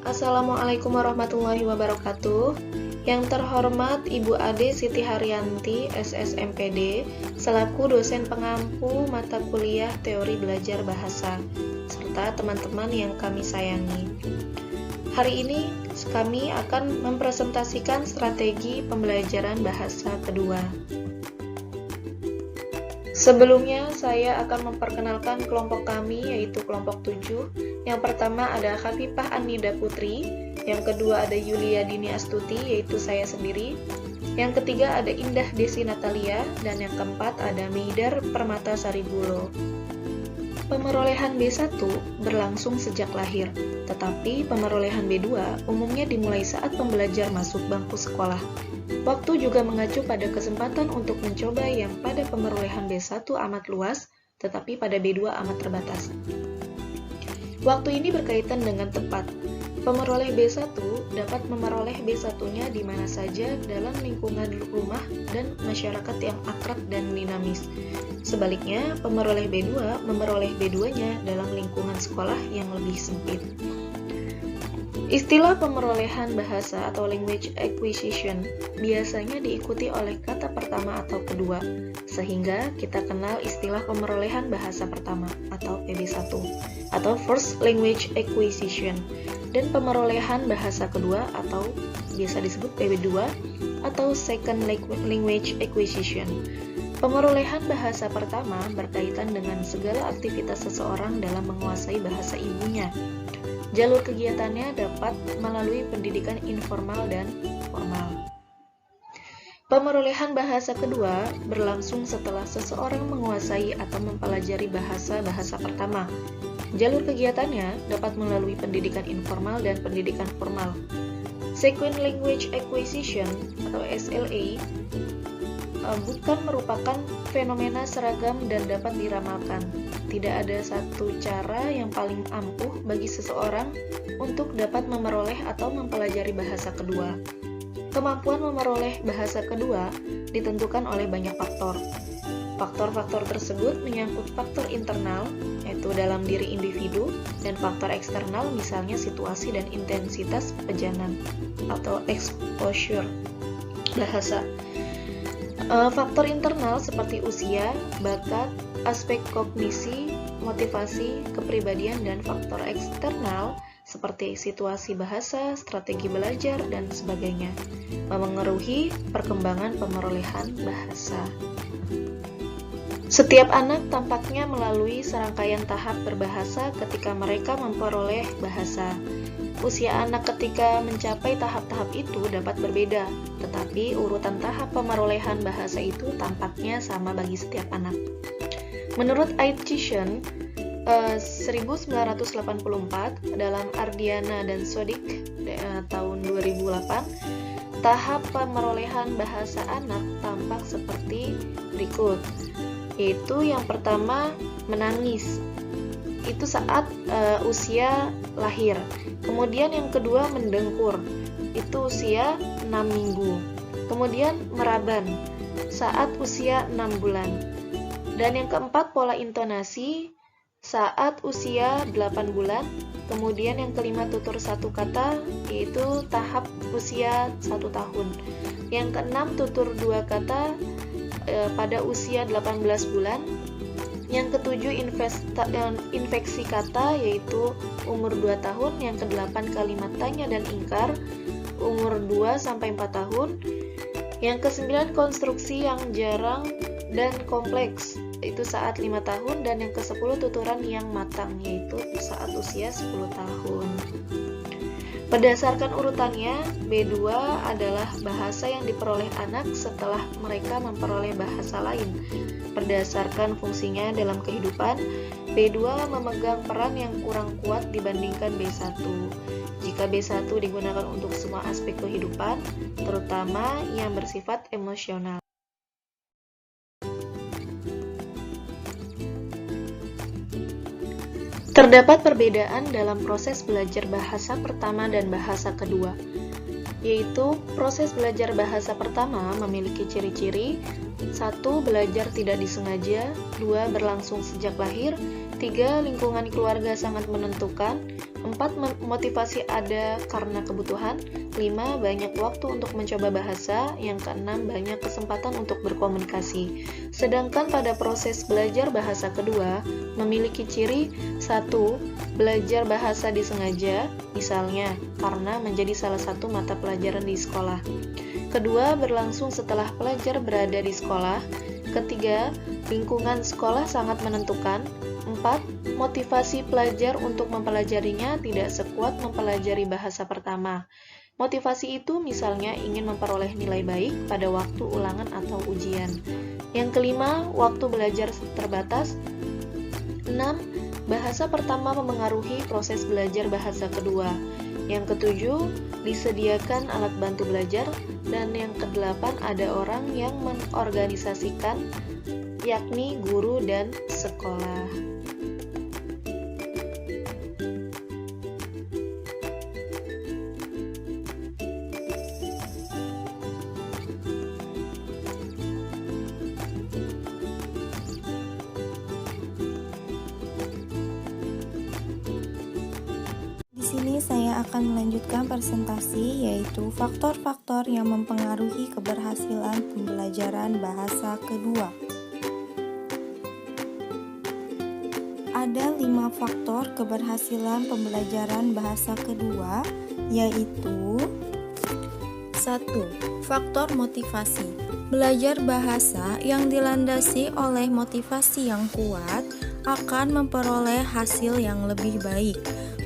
Assalamualaikum warahmatullahi wabarakatuh. Yang terhormat Ibu Ade Siti Haryanti, SSMPD, selaku dosen pengampu mata kuliah teori belajar bahasa, serta teman-teman yang kami sayangi. Hari ini kami akan mempresentasikan strategi pembelajaran bahasa kedua. Sebelumnya, saya akan memperkenalkan kelompok kami, yaitu kelompok 7. Yang pertama ada Khafifah Annida Putri, yang kedua ada Yulia Dini Astuti, yaitu saya sendiri. Yang ketiga ada Indah Desi Natalia, dan yang keempat ada Meidar Permata Saribulo. Pemerolehan B1 berlangsung sejak lahir, tetapi pemerolehan B2 umumnya dimulai saat pembelajar masuk bangku sekolah. Waktu juga mengacu pada kesempatan untuk mencoba yang pada pemerolehan B1 amat luas, tetapi pada B2 amat terbatas. Waktu ini berkaitan dengan tempat. Pemeroleh B1 dapat memeroleh B1-nya di mana saja dalam lingkungan rumah dan masyarakat yang akrab dan dinamis. Sebaliknya, pemeroleh B2 memeroleh B2-nya dalam lingkungan sekolah yang lebih sempit. Istilah pemerolehan bahasa atau language acquisition biasanya diikuti oleh kata pertama atau kedua, sehingga kita kenal istilah pemerolehan bahasa pertama atau PB1 atau first language acquisition, dan pemerolehan bahasa kedua atau biasa disebut PB2 atau second language acquisition. Pemerolehan bahasa pertama berkaitan dengan segala aktivitas seseorang dalam menguasai bahasa ibunya. Jalur kegiatannya dapat melalui pendidikan informal dan formal. Pemerolehan bahasa kedua berlangsung setelah seseorang menguasai atau mempelajari bahasa pertama. Jalur kegiatannya dapat melalui pendidikan informal dan pendidikan formal. Second Language Acquisition atau SLA bukan merupakan fenomena seragam dan dapat diramalkan. Tidak ada satu cara yang paling ampuh bagi seseorang untuk dapat memeroleh atau mempelajari bahasa kedua. Kemampuan memeroleh bahasa kedua ditentukan oleh banyak faktor. Faktor-faktor tersebut menyangkut faktor internal, yaitu dalam diri individu, dan faktor eksternal, misalnya situasi dan intensitas pejanan atau exposure bahasa. Faktor internal seperti usia, bakat, aspek kognisi, motivasi, kepribadian, dan faktor eksternal seperti situasi bahasa, strategi belajar, dan sebagainya memengaruhi perkembangan pemerolehan bahasa. Setiap anak tampaknya melalui serangkaian tahap berbahasa ketika mereka memperoleh bahasa. Usia anak ketika mencapai tahap-tahap itu dapat berbeda, tetapi urutan tahap pemerolehan bahasa itu tampaknya sama bagi setiap anak. Menurut Aitchison 1984 dalam Ardiana dan Sodik tahun 2008, tahap pemerolehan bahasa anak tampak seperti berikut, yaitu yang pertama menangis, itu saat usia lahir. Kemudian yang kedua mendengkur, itu usia 6 minggu. Kemudian meraban saat usia 6 bulan. Dan yang keempat pola intonasi saat usia 8 bulan. Kemudian yang kelima tutur satu kata, yaitu tahap usia 1 tahun. Yang keenam tutur 2 kata pada usia 18 bulan. Yang ketujuh infeksi kata, yaitu umur 2 tahun. Yang kedelapan kalimat tanya dan ingkar, umur 2-4 tahun. Yang kesembilan konstruksi yang jarang dan kompleks, itu saat 5 tahun. Dan yang ke-10 tuturan yang matang, yaitu saat usia 10 tahun. Berdasarkan urutannya, B2 adalah bahasa yang diperoleh anak setelah mereka memperoleh bahasa lain. Berdasarkan fungsinya dalam kehidupan, B2 memegang peran yang kurang kuat dibandingkan B1. Jika B1 digunakan untuk semua aspek kehidupan, terutama yang bersifat emosional. Terdapat perbedaan dalam proses belajar bahasa pertama dan bahasa kedua, yaitu proses belajar bahasa pertama memiliki ciri-ciri: 1. Belajar tidak disengaja, 2. Berlangsung sejak lahir, 3. Lingkungan keluarga sangat menentukan, 4. Motivasi ada karena kebutuhan. 5. Banyak waktu untuk mencoba bahasa. Yang keenam, banyak kesempatan untuk berkomunikasi. Sedangkan pada proses belajar bahasa kedua, memiliki ciri 1. Belajar bahasa disengaja, misalnya karena menjadi salah satu mata pelajaran di sekolah. Kedua, berlangsung setelah pelajar berada di sekolah. Ketiga, lingkungan sekolah sangat menentukan. 4. Motivasi pelajar untuk mempelajarinya tidak sekuat mempelajari bahasa pertama. Motivasi itu misalnya ingin memperoleh nilai baik pada waktu ulangan atau ujian. Yang kelima, waktu belajar terbatas. 6. Bahasa pertama memengaruhi proses belajar bahasa kedua. Yang ketujuh, disediakan alat bantu belajar. Dan yang kedelapan, ada orang yang mengorganisasikan, yakni guru dan sekolah. Di sini saya akan melanjutkan presentasi, yaitu faktor-faktor yang mempengaruhi keberhasilan pembelajaran bahasa kedua. Ada 5 faktor keberhasilan pembelajaran bahasa kedua, yaitu 1. Faktor motivasi. Belajar bahasa yang dilandasi oleh motivasi yang kuat akan memperoleh hasil yang lebih baik.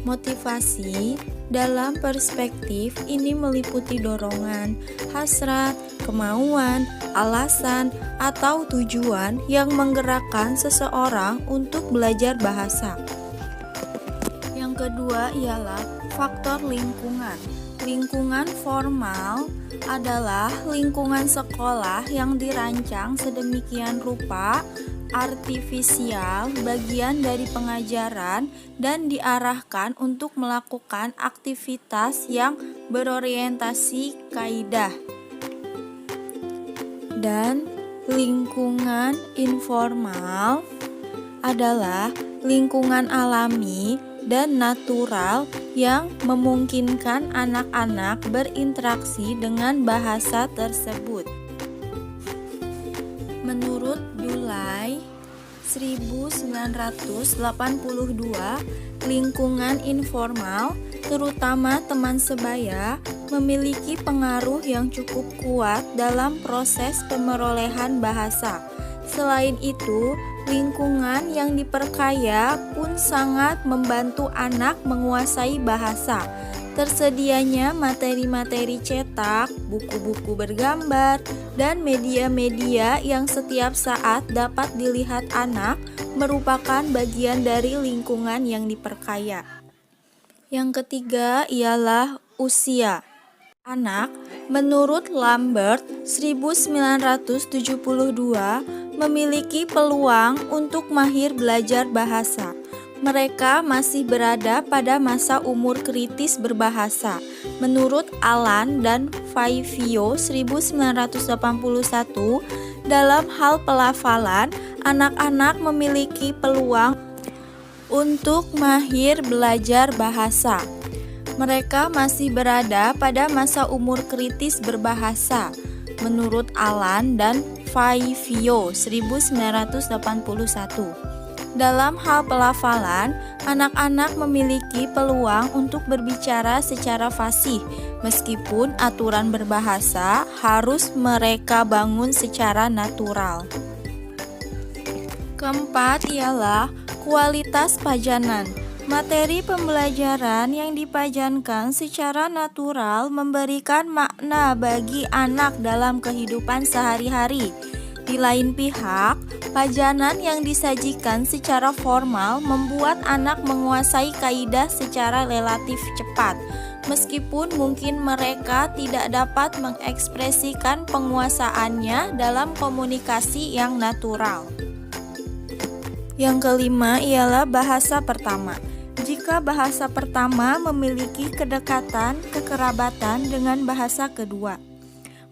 Motivasi dalam perspektif ini meliputi dorongan, hasrat, kemauan, alasan, atau tujuan yang menggerakkan seseorang untuk belajar bahasa. Yang kedua ialah faktor lingkungan. Lingkungan formal adalah lingkungan sekolah yang dirancang sedemikian rupa artifisial, bagian dari pengajaran dan diarahkan untuk melakukan aktivitas yang berorientasi kaidah. Dan lingkungan informal adalah lingkungan alami dan natural yang memungkinkan anak-anak berinteraksi dengan bahasa tersebut. Menurut Dulay 1982, lingkungan informal, terutama teman sebaya, memiliki pengaruh yang cukup kuat dalam proses pemerolehan bahasa. Selain itu, lingkungan yang diperkaya pun sangat membantu anak menguasai bahasa. Tersedianya materi-materi cetak, buku-buku bergambar, dan media-media yang setiap saat dapat dilihat anak merupakan bagian dari lingkungan yang diperkaya. Yang ketiga ialah usia. Anak, menurut Lambert 1972, memiliki peluang untuk mahir belajar bahasa. Mereka masih berada pada masa umur kritis berbahasa. Menurut Alan dan Faivio 1981, dalam hal pelafalan, anak-anak memiliki peluang untuk mahir belajar bahasa. Mereka masih berada pada masa umur kritis berbahasa. Menurut Alan dan Faivio 1981. Dalam hal pelafalan, anak-anak memiliki peluang untuk berbicara secara fasih, meskipun aturan berbahasa harus mereka bangun secara natural. Keempat ialah kualitas pajanan. Materi pembelajaran yang dipajankan secara natural memberikan makna bagi anak dalam kehidupan sehari-hari. Di lain pihak, pajanan yang disajikan secara formal membuat anak menguasai kaidah secara relatif cepat, meskipun mungkin mereka tidak dapat mengekspresikan penguasaannya dalam komunikasi yang natural. Yang kelima ialah bahasa pertama. Jika bahasa pertama memiliki kedekatan, kekerabatan dengan bahasa kedua,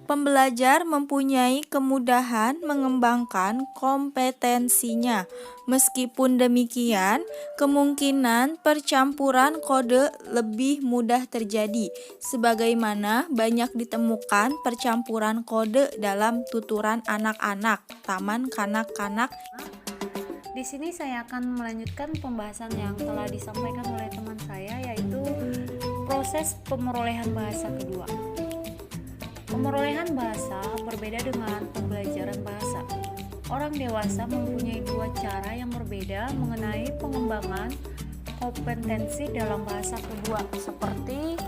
Pembelajar mempunyai kemudahan mengembangkan kompetensinya. Meskipun demikian, kemungkinan percampuran kode lebih mudah terjadi, sebagaimana banyak ditemukan percampuran kode dalam tuturan anak-anak, taman kanak-kanak. Di sini saya akan melanjutkan pembahasan yang telah disampaikan oleh teman saya, yaitu proses pemerolehan bahasa kedua. Pemerolehan bahasa berbeda dengan pembelajaran bahasa. Orang dewasa mempunyai dua cara yang berbeda mengenai pengembangan kompetensi dalam bahasa kedua. Seperti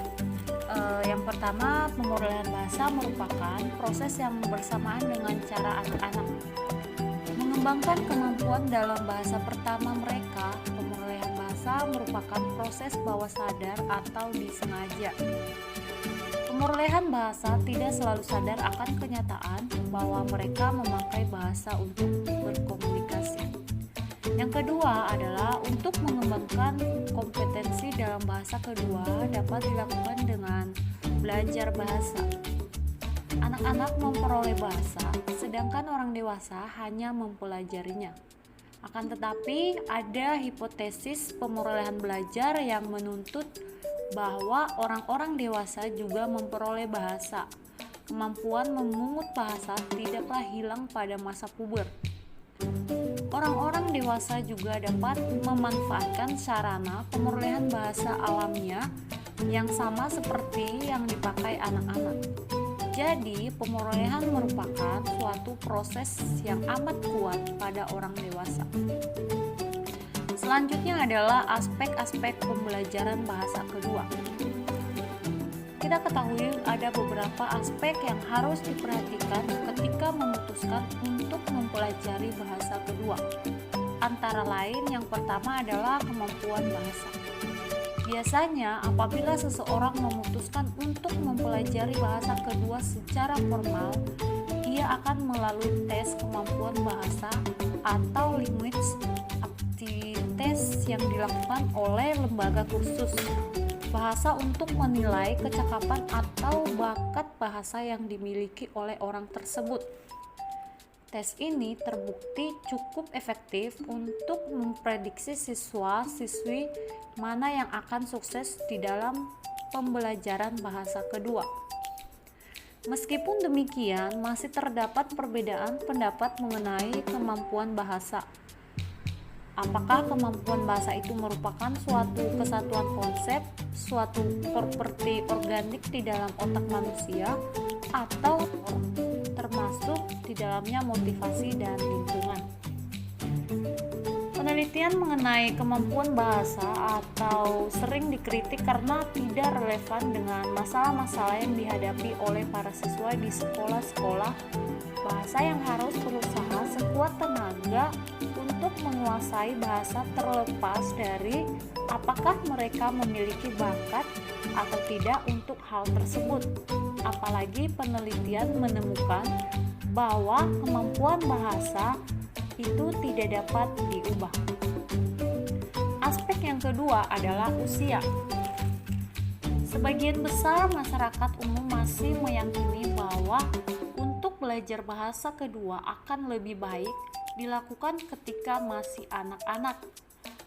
yang pertama, pemerolehan bahasa merupakan proses yang bersamaan dengan cara anak-anak mengembangkan kemampuan dalam bahasa pertama mereka. Pemerolehan bahasa merupakan proses bawah sadar atau disengaja. Pemerolehan bahasa tidak selalu sadar akan kenyataan bahwa mereka memakai bahasa untuk berkomunikasi. Yang kedua adalah untuk mengembangkan kompetensi dalam bahasa kedua dapat dilakukan dengan belajar bahasa. Anak-anak memperoleh bahasa, sedangkan orang dewasa hanya mempelajarinya. Akan tetapi, ada hipotesis pemerolehan belajar yang menuntut bahwa orang-orang dewasa juga memperoleh bahasa. Kemampuan memungut bahasa tidaklah hilang pada masa puber. Orang-orang dewasa juga dapat memanfaatkan sarana pemerolehan bahasa alamiah yang sama seperti yang dipakai anak-anak. Jadi, pemerolehan merupakan suatu proses yang amat kuat pada orang dewasa. Selanjutnya adalah aspek-aspek pembelajaran bahasa kedua. Kita ketahui ada beberapa aspek yang harus diperhatikan ketika memutuskan untuk mempelajari bahasa kedua. Antara lain, yang pertama adalah kemampuan bahasa. Biasanya, apabila seseorang memutuskan untuk mempelajari bahasa kedua secara formal, ia akan melalui tes kemampuan bahasa atau language aptitude yang dilakukan oleh lembaga kursus bahasa untuk menilai kecakapan atau bakat bahasa yang dimiliki oleh orang tersebut. Tes ini terbukti cukup efektif untuk memprediksi siswa-siswi mana yang akan sukses di dalam pembelajaran bahasa kedua. Meskipun demikian, masih terdapat perbedaan pendapat mengenai kemampuan bahasa. Apakah kemampuan bahasa itu merupakan suatu kesatuan konsep, suatu properti organik di dalam otak manusia, atau termasuk di dalamnya motivasi dan lingkungan? Penelitian mengenai kemampuan bahasa atau sering dikritik karena tidak relevan dengan masalah-masalah yang dihadapi oleh para siswa di sekolah-sekolah bahasa yang harus berusaha sekuat tenaga untuk menguasai bahasa terlepas dari apakah mereka memiliki bakat atau tidak untuk hal tersebut. Apalagi penelitian menemukan bahwa kemampuan bahasa itu tidak dapat diubah. Aspek yang kedua adalah usia. Sebagian besar masyarakat umum masih meyakini bahwa untuk belajar bahasa kedua akan lebih baik dilakukan ketika masih anak-anak.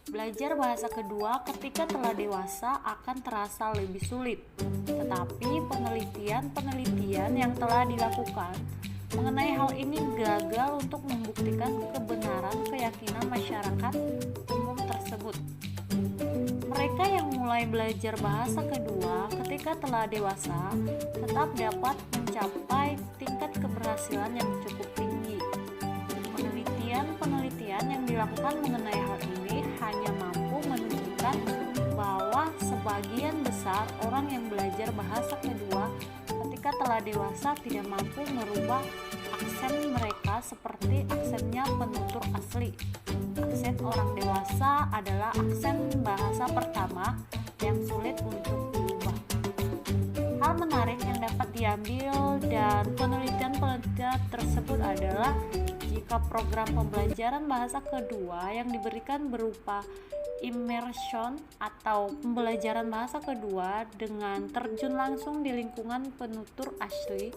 Belajar bahasa kedua ketika telah dewasa akan terasa lebih sulit. Tetapi penelitian yang telah dilakukan mengenai hal ini gagal untuk membuktikan kebenaran keyakinan masyarakat umum tersebut. Mereka yang mulai belajar bahasa kedua ketika telah dewasa tetap dapat mencapai tingkat keberhasilan yang cukup tinggi. Penelitian yang dilakukan mengenai hal ini hanya mampu menunjukkan bahwa sebagian besar orang yang belajar bahasa kedua ketika telah dewasa tidak mampu merubah aksen mereka seperti aksennya penutur asli. Aksen orang dewasa adalah aksen bahasa pertama yang sulit untuk diubah. Hal menarik yang dapat diambil dan penelitian tersebut adalah jika program pembelajaran bahasa kedua yang diberikan berupa immersion atau pembelajaran bahasa kedua dengan terjun langsung di lingkungan penutur asli,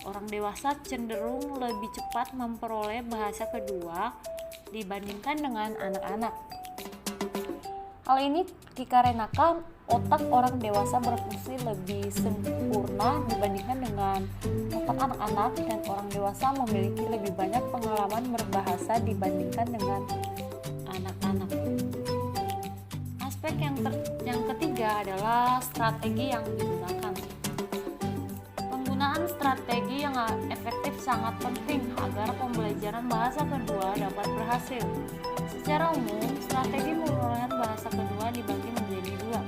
Orang dewasa cenderung lebih cepat memperoleh bahasa kedua dibandingkan dengan anak-anak. Hal ini dikarenakan otak orang dewasa berfungsi lebih sempurna dibandingkan dengan otak anak-anak, dan orang dewasa memiliki lebih banyak pengalaman berbahasa dibandingkan dengan anak-anak. Aspek yang ketiga adalah strategi yang digunakan. Penggunaan strategi yang efektif sangat penting agar pembelajaran bahasa kedua dapat berhasil. Secara umum, strategi pembelajaran bahasa kedua dibagi menjadi dua,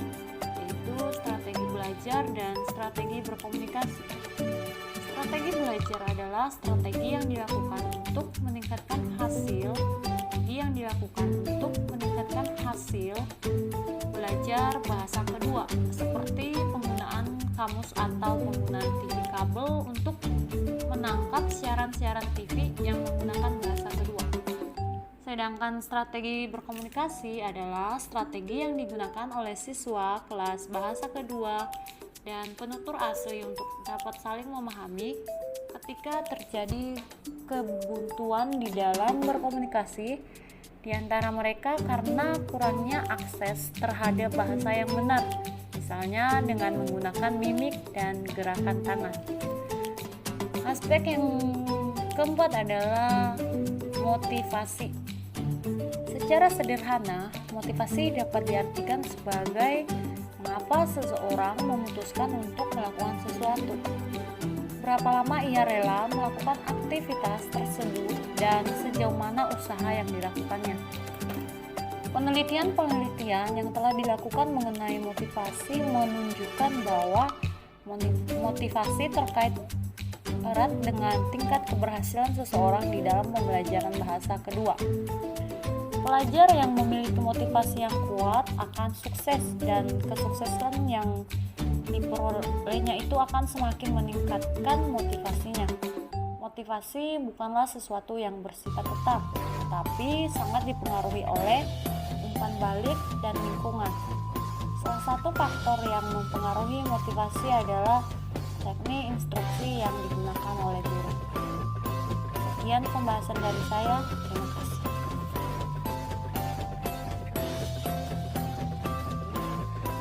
yaitu strategi belajar dan strategi berkomunikasi. Strategi belajar adalah strategi yang dilakukan untuk meningkatkan hasil belajar bahasa kedua, seperti penggunaan kamus atau penggunaan TV kabel untuk menangkap siaran-siaran TV yang menggunakan bahasa kedua. Sedangkan strategi berkomunikasi adalah strategi yang digunakan oleh siswa kelas bahasa kedua dan penutur asli untuk dapat saling memahami ketika terjadi kebuntuan di dalam berkomunikasi di antara mereka karena kurangnya akses terhadap bahasa yang benar, misalnya dengan menggunakan mimik dan gerakan tangan. Aspek yang keempat adalah motivasi. Secara sederhana, motivasi dapat diartikan sebagai mengapa seseorang memutuskan untuk melakukan sesuatu, berapa lama ia rela melakukan aktivitas tersebut, dan sejauh mana usaha yang dilakukannya. Penelitian yang telah dilakukan mengenai motivasi menunjukkan bahwa motivasi terkait erat dengan tingkat keberhasilan seseorang di dalam pembelajaran bahasa kedua. Pelajar yang memiliki motivasi yang kuat akan sukses, dan kesuksesan yang diperolehnya itu akan semakin meningkatkan motivasinya. Motivasi bukanlah sesuatu yang bersifat tetap, tetapi sangat dipengaruhi oleh umpan balik dan lingkungan. Salah satu faktor yang mempengaruhi motivasi adalah teknik instruksi yang digunakan oleh guru. Sekian pembahasan dari saya, terima kasih.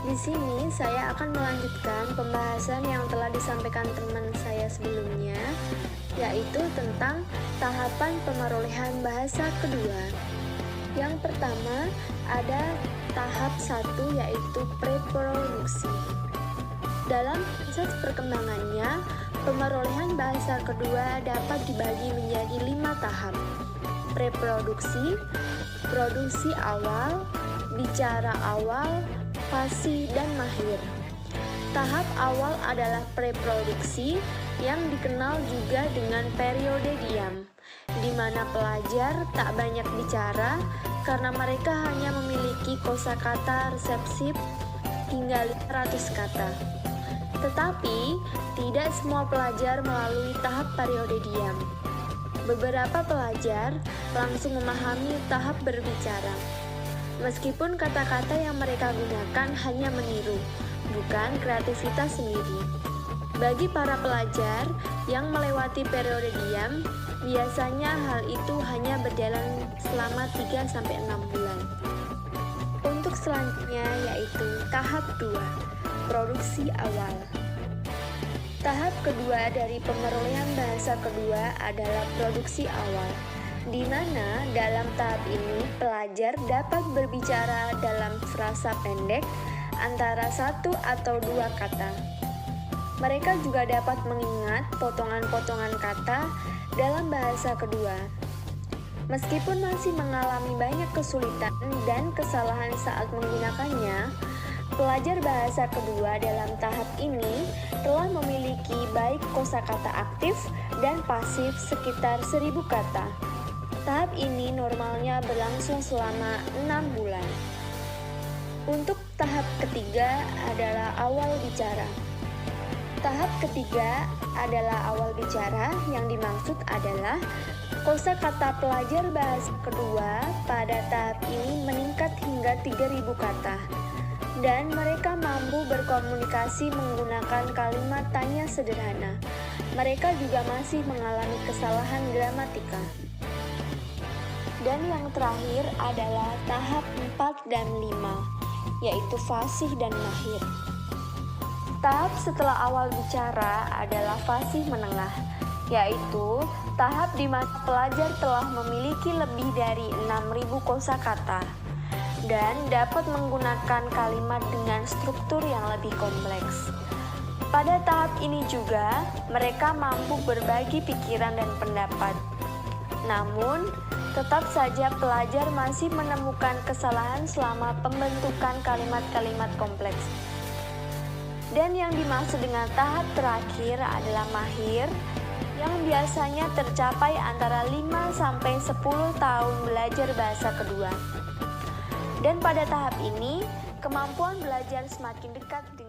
Di sini saya akan melanjutkan pembahasan yang telah disampaikan teman saya sebelumnya, yaitu tentang tahapan pemerolehan bahasa kedua. Yang pertama ada tahap 1, yaitu preproduksi. Dalam proses perkembangannya, pemerolehan bahasa kedua dapat dibagi menjadi 5 tahap: preproduksi, produksi awal, bicara awal, fasih, dan mahir. Tahap awal adalah preproduksi yang dikenal juga dengan periode diam, di mana pelajar tak banyak bicara karena mereka hanya memiliki kosakata reseptif hingga 500 kata. Tetapi, tidak semua pelajar melalui tahap periode diam. Beberapa pelajar langsung memahami tahap berbicara, meskipun kata-kata yang mereka gunakan hanya meniru, bukan kreativitas sendiri. Bagi para pelajar yang melewati periode diam, biasanya hal itu hanya berjalan selama 3-6 bulan. Untuk selanjutnya yaitu tahap 2, produksi awal. Tahap kedua dari pemerolehan bahasa kedua adalah produksi awal, di mana dalam tahap ini pelajar dapat berbicara dalam frasa pendek antara 1 atau 2 kata. Mereka juga dapat mengingat potongan-potongan kata dalam bahasa kedua. Meskipun masih mengalami banyak kesulitan dan kesalahan saat menggunakannya, pelajar bahasa kedua dalam tahap ini telah memiliki baik kosakata aktif dan pasif sekitar 1000 kata. Tahap ini normalnya berlangsung selama 6 bulan. Untuk tahap ketiga adalah awal bicara. Tahap ketiga adalah awal bicara, yang dimaksud adalah kosakata pelajar bahasa kedua pada tahap ini meningkat hingga 3000 kata, dan mereka mampu berkomunikasi menggunakan kalimat tanya sederhana mereka juga masih mengalami kesalahan gramatika. Dan yang terakhir adalah tahap 4 dan 5, yaitu fasih dan mahir. Tahap setelah awal bicara adalah fasih menengah, yaitu tahap di mana pelajar telah memiliki lebih dari 6.000 kosakata dan dapat menggunakan kalimat dengan struktur yang lebih kompleks. Pada tahap ini juga, mereka mampu berbagi pikiran dan pendapat. Namun, tetap saja pelajar masih menemukan kesalahan selama pembentukan kalimat-kalimat kompleks. Dan yang dimaksud dengan tahap terakhir adalah mahir, yang biasanya tercapai antara 5-10 tahun belajar bahasa kedua. Dan pada tahap ini, kemampuan belajar semakin dekat dengan